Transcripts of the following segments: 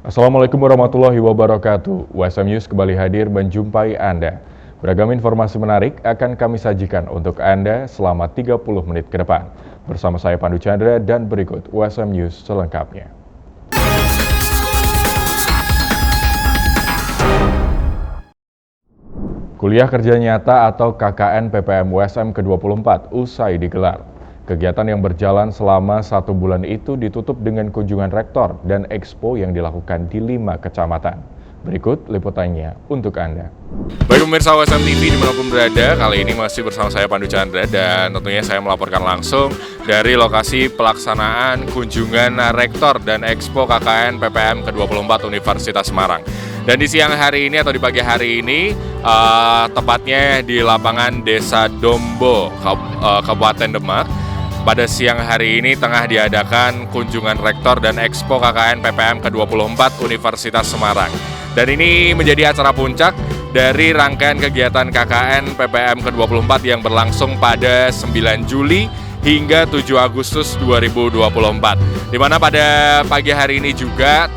Assalamualaikum warahmatullahi wabarakatuh. USM News kembali hadir menjumpai Anda. Beragam informasi menarik akan kami sajikan untuk Anda selama 30 menit ke depan. Bersama saya Pandu Chandra dan berikut USM News selengkapnya. Kuliah Kerja Nyata atau KKN PPM USM ke-24 usai digelar. Kegiatan yang berjalan selama 1 bulan itu ditutup dengan kunjungan rektor dan expo yang dilakukan di 5 kecamatan. Berikut liputannya untuk Anda. Baik pemirsa USM TV dimanapun berada, kali ini masih bersama saya Pandu Chandra dan tentunya saya melaporkan langsung dari lokasi pelaksanaan kunjungan rektor dan expo KKN PPM ke-24 Universitas Semarang. Dan di siang hari ini atau di pagi hari ini, tepatnya di lapangan Desa Dombo, Kabupaten Demak, pada siang hari ini tengah diadakan kunjungan rektor dan expo KKN PPM ke-24 Universitas Semarang. Dan ini menjadi acara puncak dari rangkaian kegiatan KKN PPM ke-24 yang berlangsung pada 9 Juli hingga 7 Agustus 2024. Di mana pada pagi hari ini juga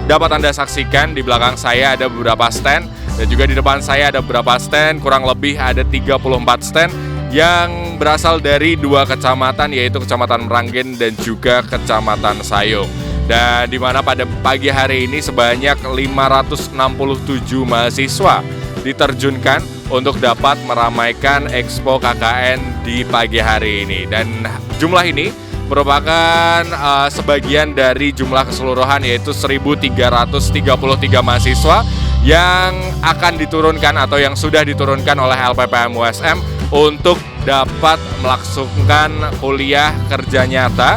dapat Anda saksikan di belakang saya ada beberapa stand dan juga di depan saya ada beberapa stand, kurang lebih ada 34 stand yang berasal dari 2 kecamatan, yaitu Kecamatan Meranggen dan juga Kecamatan Sayung. Dan di mana pada pagi hari ini sebanyak 567 mahasiswa diterjunkan untuk dapat meramaikan Expo KKN di pagi hari ini. Dan jumlah ini merupakan sebagian dari jumlah keseluruhan, yaitu 1.333 mahasiswa yang akan diturunkan atau yang sudah diturunkan oleh LPPM USM untuk dapat melangsungkan kuliah kerja nyata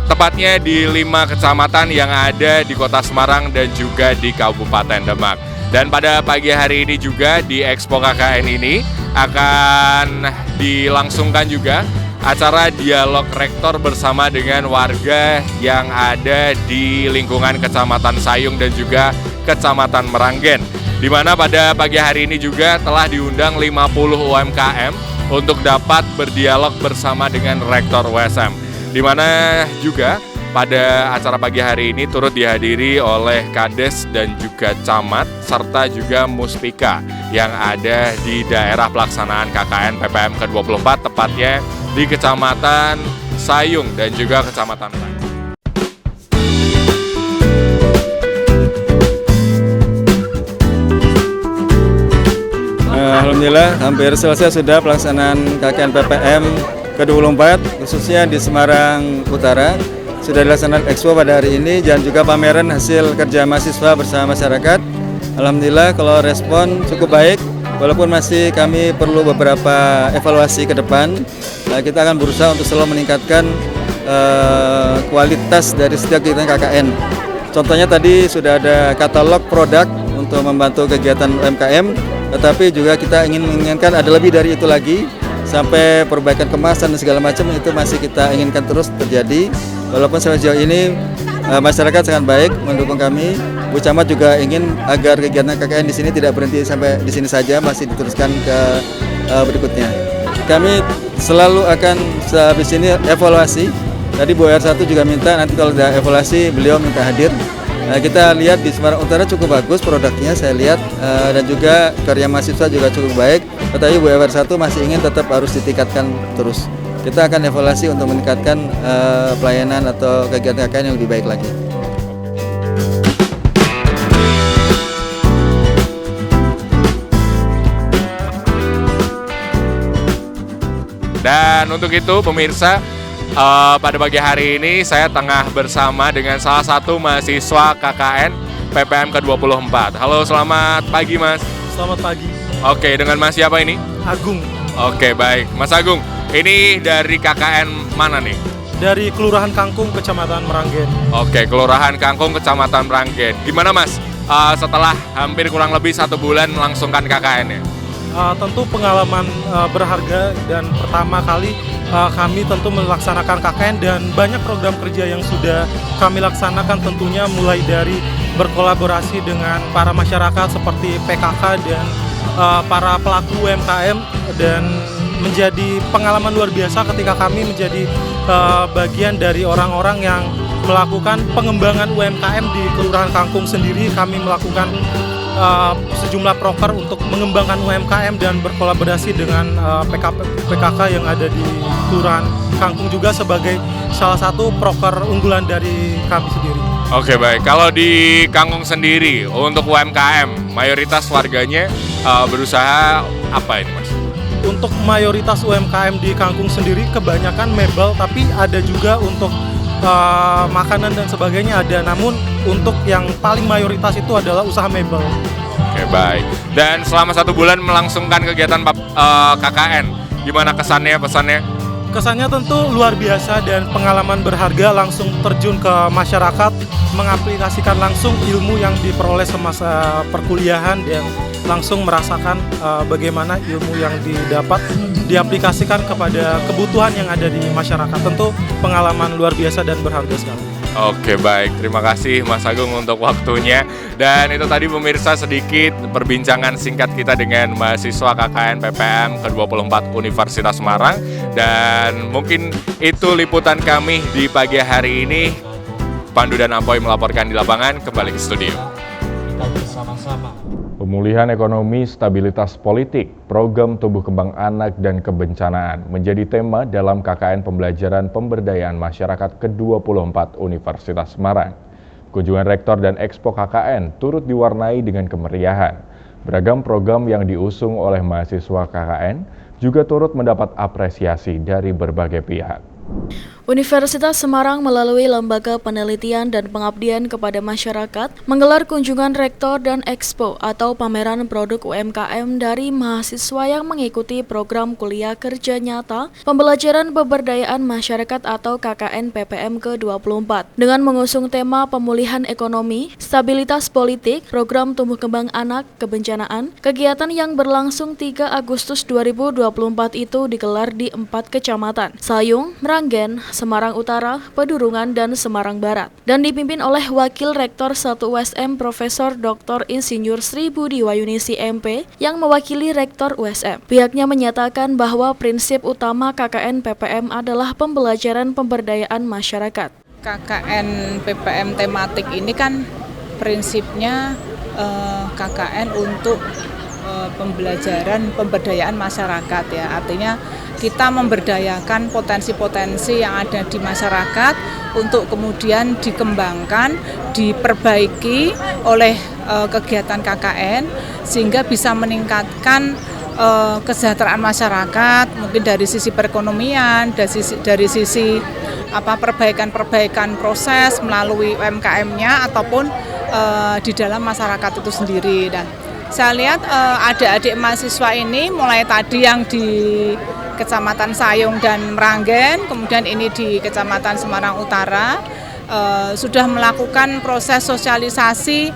tepatnya di 5 kecamatan yang ada di Kota Semarang dan juga di Kabupaten Demak. Dan pada pagi hari ini juga di Expo KKN ini akan dilangsungkan juga acara dialog rektor bersama dengan warga yang ada di lingkungan Kecamatan Sayung dan juga Kecamatan Meranggen, di mana pada pagi hari ini juga telah diundang 50 UMKM untuk dapat berdialog bersama dengan rektor USM, di mana juga pada acara pagi hari ini turut dihadiri oleh Kades dan juga Camat serta juga Muspika yang ada di daerah pelaksanaan KKN PPM ke-24 tepatnya di Kecamatan Sayung dan juga Kecamatan Meranggen. Alhamdulillah hampir selesai sudah pelaksanaan KKN PPM ke-24 khususnya di Semarang Utara. Sudah dilaksanakan expo pada hari ini dan juga pameran hasil kerja mahasiswa bersama masyarakat. Alhamdulillah kalau respon cukup baik, walaupun masih kami perlu beberapa evaluasi ke depan. Kita akan berusaha untuk selalu meningkatkan kualitas dari setiap kegiatan KKN. Contohnya tadi sudah ada katalog produk untuk membantu kegiatan UMKM, tetapi juga kita menginginkan ada lebih dari itu lagi, sampai perbaikan kemasan dan segala macam itu masih kita inginkan terus terjadi. Walaupun sampai sejauh ini masyarakat sangat baik mendukung kami. Bu Camat juga ingin agar kegiatan KKN di sini tidak berhenti sampai di sini saja, masih diteruskan ke berikutnya. Kami selalu akan habis ini evaluasi. Tadi Bu R1 juga minta nanti kalau ada evaluasi beliau minta hadir. Kita lihat di Semarang Utara cukup bagus produknya saya lihat, dan juga karya mahasiswa juga cukup baik. Tetapi Bu R1 masih ingin tetap harus ditingkatkan terus. Kita akan evaluasi untuk meningkatkan pelayanan atau kegiatan KKN yang lebih baik lagi. Dan untuk itu pemirsa, pada pagi hari ini saya tengah bersama dengan salah satu mahasiswa KKN PPM ke-24. Halo, selamat pagi Mas. Selamat pagi. Oke, dengan Mas siapa ini? Agung. Oke, baik. Mas Agung, ini dari KKN mana nih? Dari Kelurahan Kangkung, Kecamatan Meranggen. Oke, Kelurahan Kangkung, Kecamatan Meranggen. Gimana Mas, setelah hampir kurang lebih 1 bulan melangsungkan KKN ya? Tentu pengalaman berharga dan pertama kali kami tentu melaksanakan KKN dan banyak program kerja yang sudah kami laksanakan, tentunya mulai dari berkolaborasi dengan para masyarakat seperti PKK dan para pelaku UMKM, dan menjadi pengalaman luar biasa ketika kami menjadi bagian dari orang-orang yang melakukan pengembangan UMKM di Kelurahan Kangkung sendiri. Kami melakukan sejumlah proker untuk mengembangkan UMKM dan berkolaborasi dengan PKK yang ada di Kelurahan Kangkung juga sebagai salah satu proker unggulan dari kami sendiri. Oke, baik. Kalau di Kangkung sendiri untuk UMKM, mayoritas warganya berusaha apa ini, Mas? Untuk mayoritas UMKM di Kangkung sendiri kebanyakan mebel, tapi ada juga untuk makanan dan sebagainya ada. Namun untuk yang paling mayoritas itu adalah usaha mebel. Oke, baik. Dan selama 1 bulan melangsungkan kegiatan KKN, gimana kesannya, pesannya? Kesannya tentu luar biasa dan pengalaman berharga, langsung terjun ke masyarakat, mengaplikasikan langsung ilmu yang diperoleh semasa perkuliahan dan langsung merasakan bagaimana ilmu yang didapat diaplikasikan kepada kebutuhan yang ada di masyarakat. Tentu pengalaman luar biasa dan berharga sekali. Oke, baik. Terima kasih Mas Agung untuk waktunya. Dan itu tadi pemirsa sedikit perbincangan singkat kita dengan mahasiswa KKN PPM ke-24 Universitas Semarang. Dan mungkin itu liputan kami di pagi hari ini. Pandu dan Apoy melaporkan di lapangan, kembali ke studio. Kita bersama-sama. Pemulihan ekonomi, stabilitas politik, program tumbuh kembang anak dan kebencanaan menjadi tema dalam KKN Pembelajaran Pemberdayaan Masyarakat ke-24 Universitas Semarang. Kunjungan Rektor dan Expo KKN turut diwarnai dengan kemeriahan. Beragam program yang diusung oleh mahasiswa KKN juga turut mendapat apresiasi dari berbagai pihak. Universitas Semarang melalui Lembaga Penelitian dan Pengabdian kepada Masyarakat menggelar kunjungan rektor dan expo atau pameran produk UMKM dari mahasiswa yang mengikuti program kuliah kerja nyata Pembelajaran Pemberdayaan Masyarakat atau KKN PPM ke-24 dengan mengusung tema pemulihan ekonomi, stabilitas politik, program tumbuh kembang anak, kebencanaan. Kegiatan yang berlangsung 3 Agustus 2024 itu digelar di 4 kecamatan, Sayung, Meranggen, Semarang Utara, Pedurungan, dan Semarang Barat, dan dipimpin oleh Wakil Rektor 1 USM Profesor Dr. Insinyur Sri Budi Wayunisi MP yang mewakili Rektor USM. Pihaknya menyatakan bahwa prinsip utama KKN PPM adalah pembelajaran pemberdayaan masyarakat. KKN PPM tematik ini kan prinsipnya KKN untuk pembelajaran pemberdayaan masyarakat ya, artinya kita memberdayakan potensi-potensi yang ada di masyarakat untuk kemudian dikembangkan, diperbaiki oleh kegiatan KKN sehingga bisa meningkatkan kesejahteraan masyarakat, mungkin dari sisi perekonomian, dari sisi perbaikan proses melalui UMKM-nya ataupun di dalam masyarakat itu sendiri. Dan saya lihat adik-adik mahasiswa ini mulai tadi yang di Kecamatan Sayung dan Meranggen, kemudian ini di Kecamatan Semarang Utara, sudah melakukan proses sosialisasi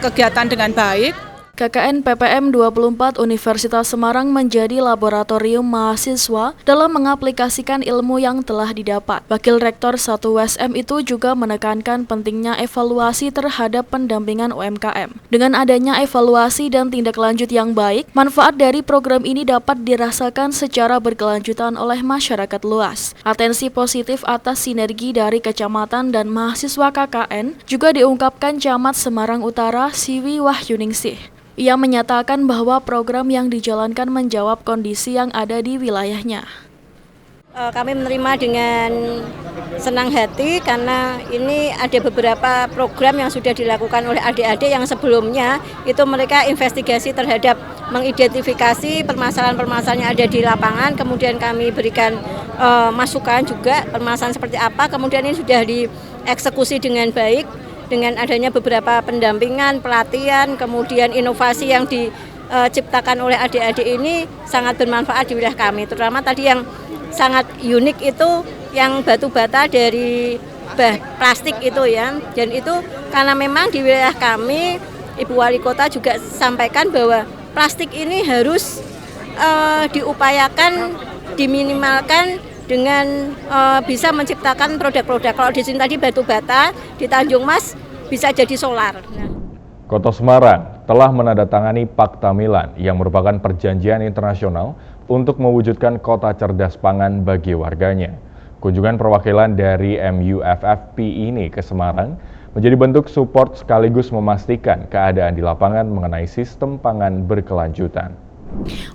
kegiatan dengan baik. KKN PPM 24 Universitas Semarang menjadi laboratorium mahasiswa dalam mengaplikasikan ilmu yang telah didapat. Wakil Rektor 1 USM itu juga menekankan pentingnya evaluasi terhadap pendampingan UMKM. Dengan adanya evaluasi dan tindak lanjut yang baik, manfaat dari program ini dapat dirasakan secara berkelanjutan oleh masyarakat luas. Atensi positif atas sinergi dari kecamatan dan mahasiswa KKN juga diungkapkan Camat Semarang Utara Siwi Wahyuningsih. Ia menyatakan bahwa program yang dijalankan menjawab kondisi yang ada di wilayahnya. Kami menerima dengan senang hati karena ini ada beberapa program yang sudah dilakukan oleh adik-adik yang sebelumnya itu mereka investigasi terhadap mengidentifikasi permasalahan-permasalahan yang ada di lapangan, kemudian kami berikan masukan juga permasalahan seperti apa, kemudian ini sudah dieksekusi dengan baik. Dengan adanya beberapa pendampingan, pelatihan, kemudian inovasi yang diciptakan oleh adik-adik ini sangat bermanfaat di wilayah kami. Terutama tadi yang sangat unik itu yang batu bata dari plastik itu ya. Dan itu karena memang di wilayah kami, Ibu Wali Kota juga sampaikan bahwa plastik ini harus diupayakan, diminimalkan dengan bisa menciptakan produk-produk. Kalau di sini tadi batu bata, di Tanjung Mas bisa jadi solar. Kota Semarang telah menandatangani Pakta Milan yang merupakan perjanjian internasional untuk mewujudkan kota cerdas pangan bagi warganya. Kunjungan perwakilan dari MUFFP ini ke Semarang menjadi bentuk support sekaligus memastikan keadaan di lapangan mengenai sistem pangan berkelanjutan.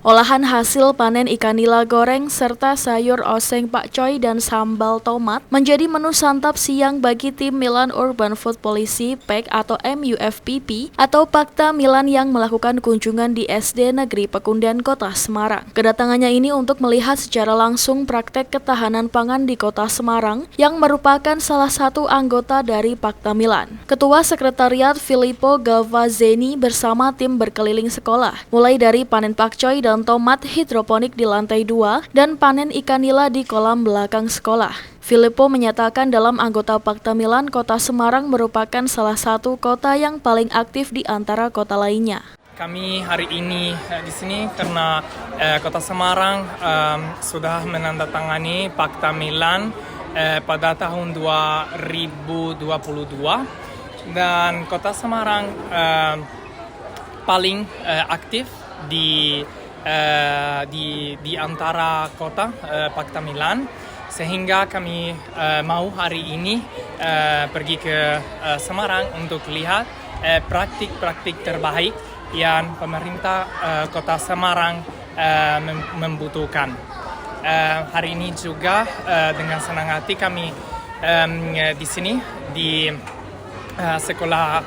Olahan hasil panen ikan nila goreng serta sayur oseng pakcoy dan sambal tomat menjadi menu santap siang bagi tim Milan Urban Food Policy PEC atau MUFPP atau Pakta Milan yang melakukan kunjungan di SD Negeri Pekundan Kota Semarang. Kedatangannya ini untuk melihat secara langsung praktek ketahanan pangan di Kota Semarang yang merupakan salah satu anggota dari Pakta Milan. Ketua Sekretariat Filippo Gavazzeni bersama tim berkeliling sekolah, mulai dari panen pakcoy dan tomat hidroponik di lantai 2 dan panen ikan nila di kolam belakang sekolah. Filippo menyatakan dalam anggota Pakta Milan, Kota Semarang merupakan salah satu kota yang paling aktif di antara kota lainnya. Kami hari ini di sini karena Kota Semarang sudah menandatangani Pakta Milan pada tahun 2022 dan Kota Semarang paling aktif di antara kota Pakta Milan, sehingga kami mau hari ini pergi ke Semarang untuk lihat praktik-praktik terbaik yang pemerintah Kota Semarang membutuhkan. Hari ini juga dengan senang hati kami di sini di sekolah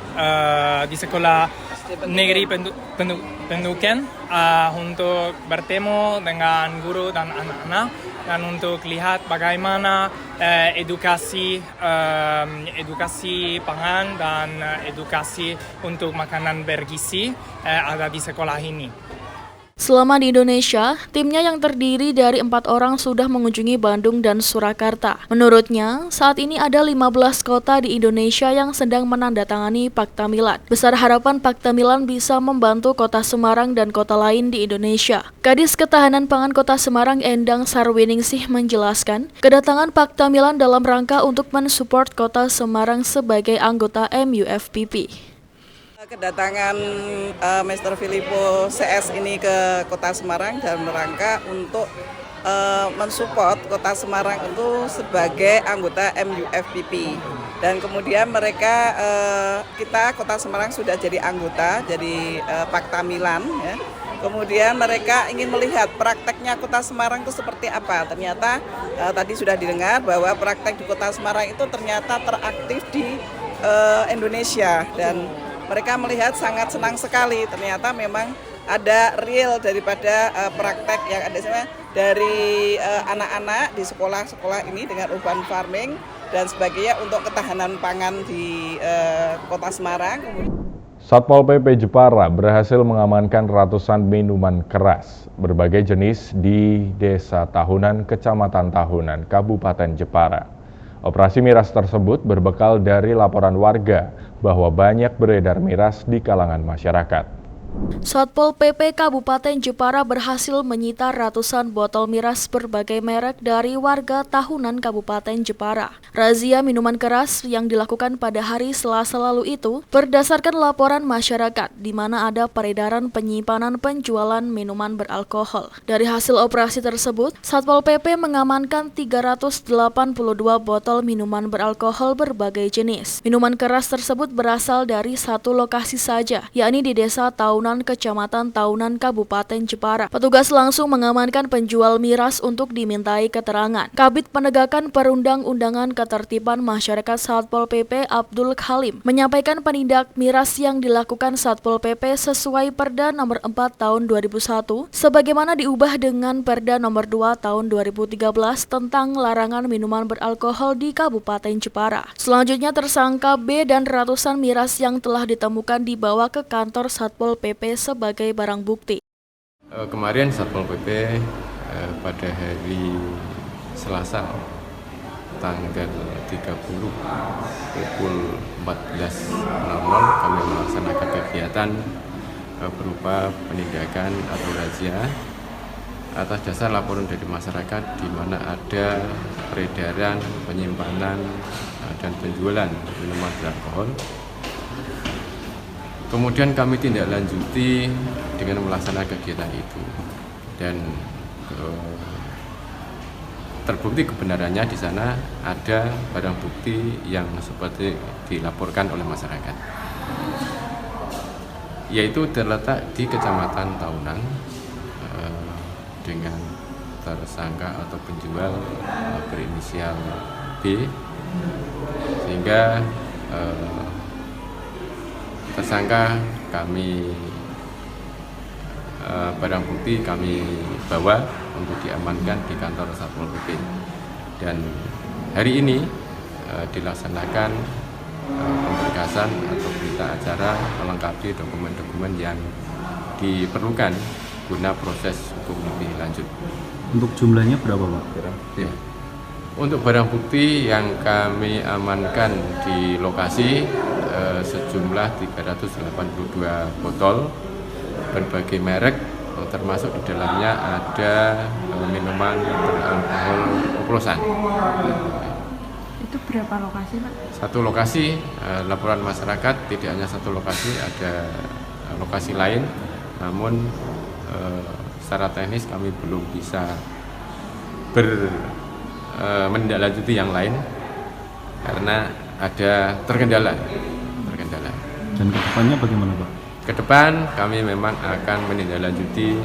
Negeri Penduken untuk bertemu dengan guru dan anak-anak dan untuk lihat bagaimana edukasi pangan dan edukasi untuk makanan bergizi ada di sekolah ini. Selama di Indonesia, timnya yang terdiri dari 4 orang sudah mengunjungi Bandung dan Surakarta. Menurutnya, saat ini ada 15 kota di Indonesia yang sedang menandatangani Pakta Milan. Besar harapan Pakta Milan bisa membantu Kota Semarang dan kota lain di Indonesia. Kadis Ketahanan Pangan Kota Semarang Endang Sarwiningsih menjelaskan, kedatangan Pakta Milan dalam rangka untuk mensupport Kota Semarang sebagai anggota MUFPP. Kedatangan Mr. Filippo CS ini ke Kota Semarang dalam rangka untuk mensupport Kota Semarang itu sebagai anggota MUFPP. Dan kemudian mereka, kita Kota Semarang sudah jadi anggota, jadi Pakta Milan. Ya. Kemudian mereka ingin melihat prakteknya Kota Semarang itu seperti apa. Ternyata tadi sudah didengar bahwa praktek di Kota Semarang itu ternyata teraktif di Indonesia. Dan mereka melihat sangat senang sekali, ternyata memang ada real daripada praktek yang ada dari anak-anak di sekolah-sekolah ini dengan urban farming dan sebagainya untuk ketahanan pangan di Kota Semarang. Satpol PP Jepara berhasil mengamankan ratusan minuman keras berbagai jenis di Desa Tahunan, Kecamatan Tahunan, Kabupaten Jepara. Operasi miras tersebut berbekal dari laporan warga bahwa banyak beredar miras di kalangan masyarakat. Satpol PP Kabupaten Jepara berhasil menyita ratusan botol miras berbagai merek dari warga Tahunan Kabupaten Jepara. Razia minuman keras yang dilakukan pada hari Selasa lalu itu berdasarkan laporan masyarakat di mana ada peredaran penyimpanan penjualan minuman beralkohol. Dari hasil operasi tersebut, Satpol PP mengamankan 382 botol minuman beralkohol berbagai jenis. Minuman keras tersebut berasal dari satu lokasi saja, yakni di Desa Tahunan, Kecamatan Tahunan, Kabupaten Jepara. Petugas langsung mengamankan penjual miras untuk dimintai keterangan. Kabid Penegakan Perundang-undangan Ketertiban Masyarakat Satpol PP Abdul Halim menyampaikan penindak miras yang dilakukan Satpol PP sesuai Perda Nomor 4 Tahun 2001 sebagaimana diubah dengan Perda Nomor 2 Tahun 2013 tentang larangan minuman beralkohol di Kabupaten Jepara. Selanjutnya tersangka B dan ratusan miras yang telah ditemukan dibawa ke kantor Satpol PP sebagai barang bukti. Kemarin Satpol PP pada hari Selasa tanggal 30 pukul 14.00 kami melaksanakan kegiatan berupa penindakan atau razia atas dasar laporan dari masyarakat di mana ada peredaran, penyimpanan dan penjualan minuman beralkohol. Kemudian kami tindak lanjuti dengan melaksanakan kegiatan itu dan terbukti kebenarannya di sana ada barang bukti yang seperti dilaporkan oleh masyarakat, yaitu terletak di Kecamatan Tahunan dengan tersangka atau penjual berinisial B, sehingga tersangka kami barang bukti kami bawa untuk diamankan di kantor Satpol PP, dan hari ini dilaksanakan pemberkasan atau berita acara melengkapi dokumen-dokumen yang diperlukan guna proses hukum lebih lanjut. Untuk jumlahnya berapa, Pak? Ya. Untuk barang bukti yang kami amankan di lokasi sejumlah 382 botol berbagai merek, termasuk di dalamnya ada minuman beralkohol oplosan. Itu berapa lokasi, Pak? Satu lokasi, laporan masyarakat tidak hanya satu lokasi, ada lokasi lain, namun secara teknis kami belum bisa menindaklanjuti yang lain karena ada terkendala. Dan kedepannya bagaimana, Pak? Ke depan kami memang akan menindaklanjuti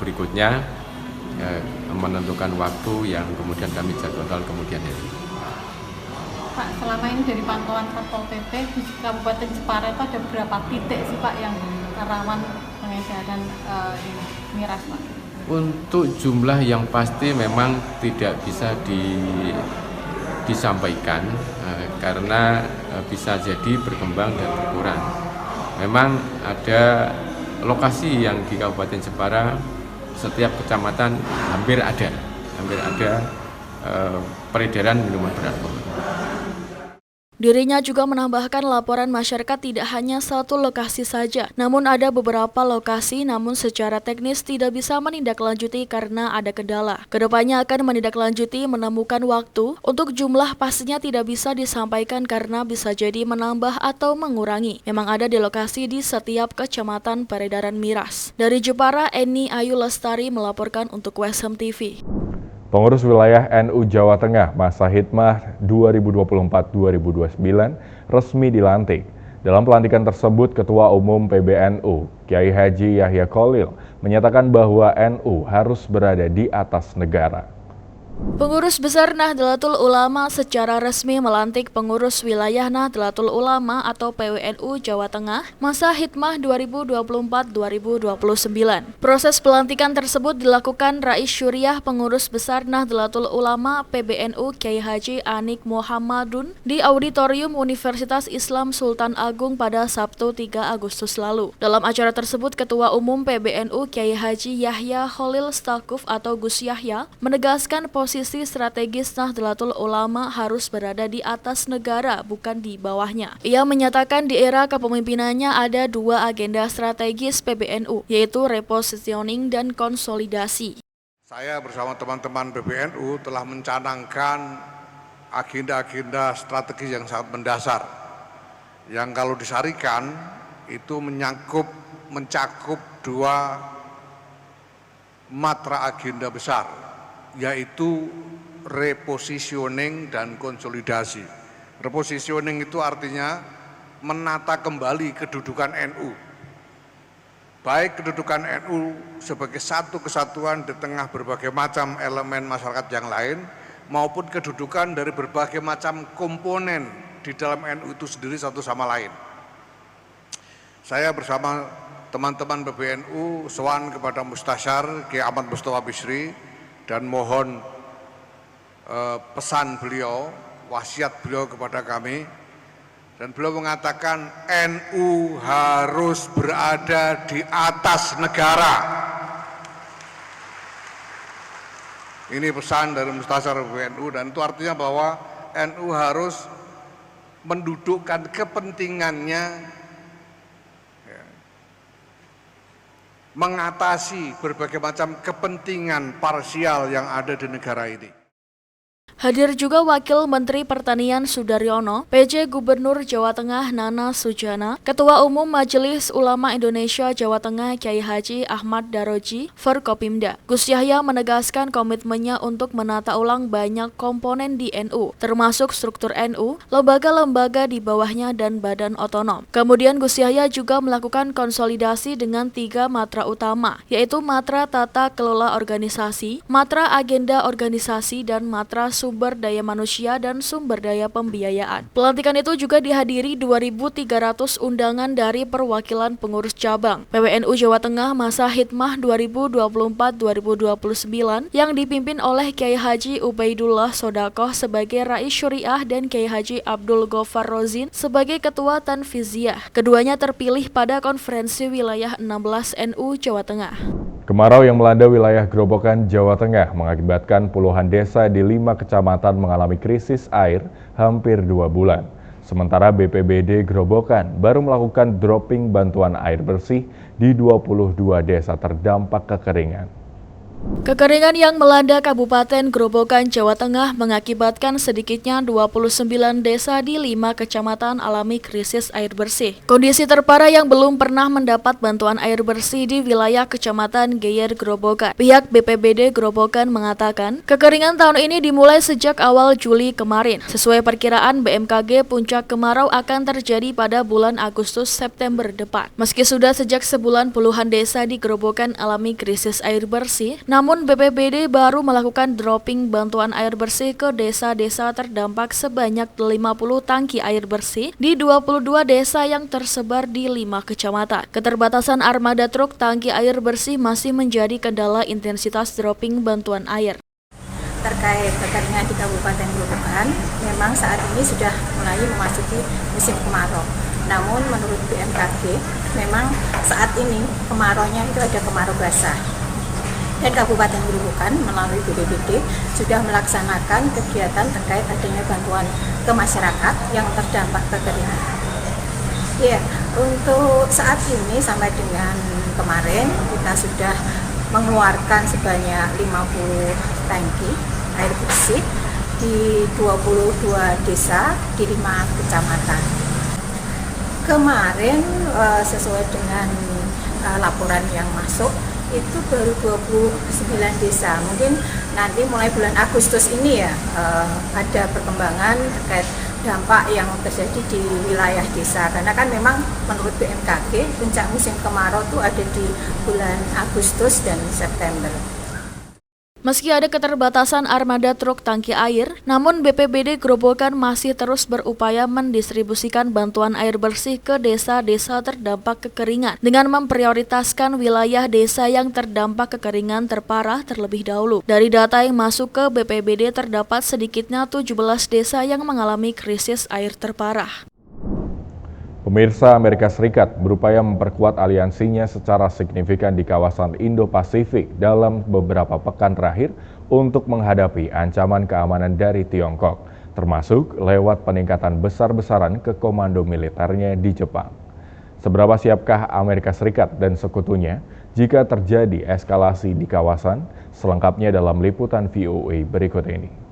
berikutnya, menentukan waktu yang kemudian kami jadwalkan kemudian hari. Pak, selama ini dari pantauan Satpol PP di Kabupaten Jepara itu ada berapa titik sih, Pak, yang rawan pengedaran miras, Pak? Untuk jumlah yang pasti memang tidak bisa disampaikan karena bisa jadi berkembang dan berkurang. Memang ada lokasi yang di Kabupaten Jepara, setiap kecamatan hampir ada peredaran minuman beralkohol. Dirinya juga menambahkan laporan masyarakat tidak hanya satu lokasi saja, namun ada beberapa lokasi namun secara teknis tidak bisa menindaklanjuti karena ada kendala. Kedepannya akan menindaklanjuti menemukan waktu untuk jumlah pastinya tidak bisa disampaikan karena bisa jadi menambah atau mengurangi. Memang ada di lokasi di setiap kecamatan peredaran miras. Dari Jepara, Eni Ayu Lestari melaporkan untuk WSM TV. Pengurus wilayah NU Jawa Tengah masa hikmah 2024-2029 resmi dilantik. Dalam pelantikan tersebut, Ketua Umum PBNU, Kiai Haji Yahya Kholil, menyatakan bahwa NU harus berada di atas negara. Pengurus Besar Nahdlatul Ulama secara resmi melantik pengurus wilayah Nahdlatul Ulama atau PWNU Jawa Tengah masa hikmah 2024-2029. Proses pelantikan tersebut dilakukan Rais Syuriah Pengurus Besar Nahdlatul Ulama PBNU Kiai Haji Anik Muhammadun di Auditorium Universitas Islam Sultan Agung pada Sabtu 3 Agustus lalu. Dalam acara tersebut, Ketua Umum PBNU Kiai Haji Yahya Kholil Stakuf atau Gus Yahya menegaskan posisi strategis Nahdlatul Ulama harus berada di atas negara, bukan di bawahnya. Ia menyatakan di era kepemimpinannya ada dua agenda strategis PBNU, yaitu repositioning dan konsolidasi. Saya bersama teman-teman PBNU telah mencanangkan agenda-agenda strategis yang sangat mendasar, yang kalau disarikan itu mencakup dua matra agenda besar, yaitu repositioning dan konsolidasi. Repositioning itu artinya menata kembali kedudukan NU. Baik kedudukan NU sebagai satu kesatuan di tengah berbagai macam elemen masyarakat yang lain, maupun kedudukan dari berbagai macam komponen di dalam NU itu sendiri satu sama lain. Saya bersama teman-teman PBNU sowan kepada Mustasyar Kiai Ahmad Mustafa Bisri dan mohon pesan beliau, wasiat beliau kepada kami, dan beliau mengatakan NU harus berada di atas negara. Ini pesan dari Mustasyar PBNU, dan itu artinya bahwa NU harus mendudukkan kepentingannya mengatasi berbagai macam kepentingan parsial yang ada di negara ini. Hadir juga Wakil Menteri Pertanian Sudaryono, PJ Gubernur Jawa Tengah Nana Sujana, Ketua Umum Majelis Ulama Indonesia Jawa Tengah Kiai Haji Ahmad Daroji, Forkopimda. Gus Yahya menegaskan komitmennya untuk menata ulang banyak komponen di NU, termasuk struktur NU, lembaga-lembaga di bawahnya dan badan otonom. Kemudian Gus Yahya juga melakukan konsolidasi dengan 3 matra utama, yaitu matra tata kelola organisasi, matra agenda organisasi, dan matra sumber daya manusia dan sumber daya pembiayaan. Pelantikan itu juga dihadiri 2.300 undangan dari perwakilan pengurus cabang PWNU Jawa Tengah masa Hikmah 2024-2029 yang dipimpin oleh Kiai Haji Ubaidullah Sodakoh sebagai Rais Syuriah dan Kiai Haji Abdul Ghaffar Rozin sebagai Ketua Tanfiziah. Keduanya terpilih pada Konferensi Wilayah 16 NU Jawa Tengah. Kemarau yang melanda wilayah Grobogan, Jawa Tengah mengakibatkan puluhan desa di 5 kecamatan mengalami krisis air hampir 2 bulan. Sementara BPBD Grobogan baru melakukan dropping bantuan air bersih di 22 desa terdampak kekeringan. Kekeringan yang melanda Kabupaten Grobogan, Jawa Tengah mengakibatkan sedikitnya 29 desa di 5 kecamatan alami krisis air bersih. Kondisi terparah yang belum pernah mendapat bantuan air bersih di wilayah Kecamatan Geyer Grobogan. Pihak BPBD Grobogan mengatakan, kekeringan tahun ini dimulai sejak awal Juli kemarin. Sesuai perkiraan BMKG, puncak kemarau akan terjadi pada bulan Agustus-September depan. Meski sudah sejak sebulan puluhan desa di Grobogan alami krisis air bersih, namun BPBD baru melakukan dropping bantuan air bersih ke desa-desa terdampak sebanyak 50 tangki air bersih di 22 desa yang tersebar di 5 kecamatan. Keterbatasan armada truk tangki air bersih masih menjadi kendala intensitas dropping bantuan air. Terkait kekeringan di Kabupaten Grobogan, memang saat ini sudah mulai memasuki musim kemarau. Namun menurut BMKG, memang saat ini kemaraunya itu ada kemarau basah. Dan Kabupaten Grobogan melalui BPBD sudah melaksanakan kegiatan terkait adanya bantuan ke masyarakat yang terdampak kekeringan. Ya, untuk saat ini sampai dengan kemarin kita sudah mengeluarkan sebanyak 50 tangki air bersih di 22 desa di 5 kecamatan. Kemarin sesuai dengan laporan yang masuk, itu baru 29 desa. Mungkin nanti mulai bulan Agustus ini ya ada perkembangan terkait dampak yang terjadi di wilayah desa. Karena kan memang menurut BMKG puncak musim kemarau itu ada di bulan Agustus dan September. Meski ada keterbatasan armada truk tangki air, namun BPBD Grobogan masih terus berupaya mendistribusikan bantuan air bersih ke desa-desa terdampak kekeringan dengan memprioritaskan wilayah desa yang terdampak kekeringan terparah terlebih dahulu. Dari data yang masuk ke BPBD terdapat sedikitnya 17 desa yang mengalami krisis air terparah. Pemirsa, Amerika Serikat berupaya memperkuat aliansinya secara signifikan di kawasan Indo-Pasifik dalam beberapa pekan terakhir untuk menghadapi ancaman keamanan dari Tiongkok, termasuk lewat peningkatan besar-besaran ke komando militernya di Jepang. Seberapa siapkah Amerika Serikat dan sekutunya jika terjadi eskalasi di kawasan? Selengkapnya dalam liputan VOA berikut ini.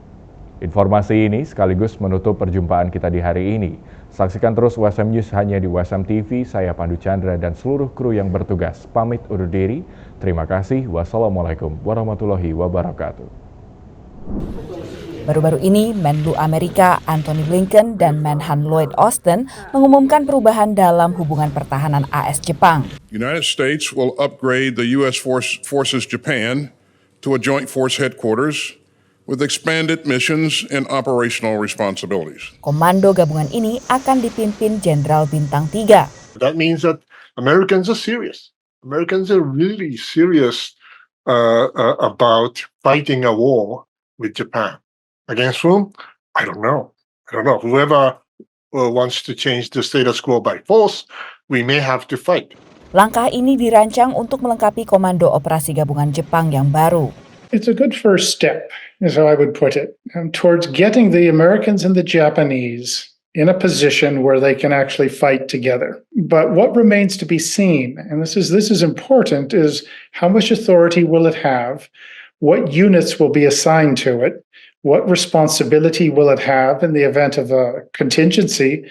Informasi ini sekaligus menutup perjumpaan kita di hari ini. Saksikan terus WSM News hanya di WSM TV. Saya Pandu Chandra dan seluruh kru yang bertugas pamit undur diri. Terima kasih. Wassalamualaikum warahmatullahi wabarakatuh. Baru-baru ini, Menlu Amerika Antony Blinken dan Menhan Lloyd Austin mengumumkan perubahan dalam hubungan pertahanan AS-Jepang. United States will upgrade the U.S. Forces Japan to a joint force headquarters with expanded missions and operational responsibilities. Komando gabungan ini akan dipimpin Jenderal Bintang 3. That means that Americans are serious. Americans are really serious about fighting a war with Japan. Against whom? I don't know. Whoever wants to change the status quo by force, we may have to fight. Langkah ini dirancang untuk melengkapi Komando Operasi Gabungan Jepang yang baru. It's a good first step, is how I would put it, towards getting the Americans and the Japanese in a position where they can actually fight together. But what remains to be seen, and this is important, is how much authority will it have, what units will be assigned to it, What responsibility will it have in the event of a contingency?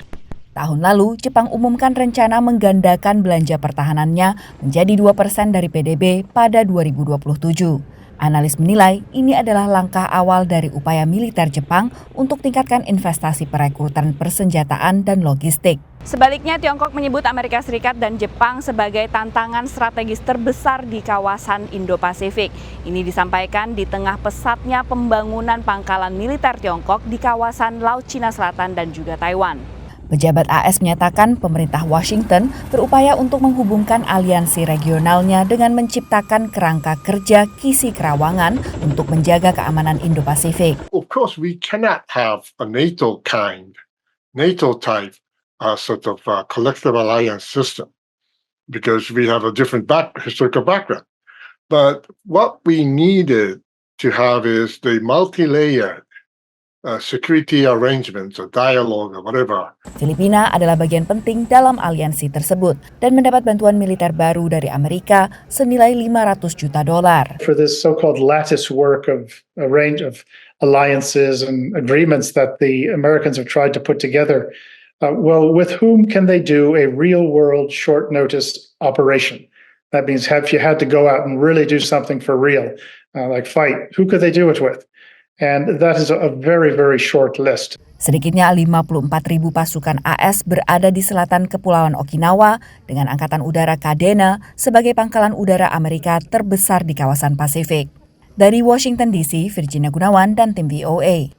Tahun lalu, Jepang umumkan rencana menggandakan belanja pertahanannya menjadi 2% dari PDB pada 2027. Analis menilai ini adalah langkah awal dari upaya militer Jepang untuk tingkatkan investasi perekrutan persenjataan dan logistik. Sebaliknya, Tiongkok menyebut Amerika Serikat dan Jepang sebagai tantangan strategis terbesar di kawasan Indo-Pasifik. Ini disampaikan di tengah pesatnya pembangunan pangkalan militer Tiongkok di kawasan Laut Cina Selatan dan juga Taiwan. Pejabat AS menyatakan pemerintah Washington berupaya untuk menghubungkan aliansi regionalnya dengan menciptakan kerangka kerja Kisi Kerawangan untuk menjaga keamanan Indo-Pasifik. Of course, we cannot have a NATO type sort of collective alliance system because we have a different historical background. But what we needed to have is the multi-layered security arrangements or dialogue or whatever. Filipina adalah bagian penting dalam aliansi tersebut dan mendapat bantuan militer baru dari Amerika senilai $500 juta. For this so-called lattice work of a range of alliances and agreements that the Americans have tried to put together, well, with whom can they do a real-world short-notice operation? That means if you had to go out and really do something for real, like fight, who could they do it with? And that is a very, very short list. Sedikitnya 54.000 pasukan AS berada di selatan Kepulauan Okinawa dengan Angkatan Udara Kadena sebagai pangkalan udara Amerika terbesar di kawasan Pasifik. Dari Washington DC, Virginia Gunawan dan tim VOA.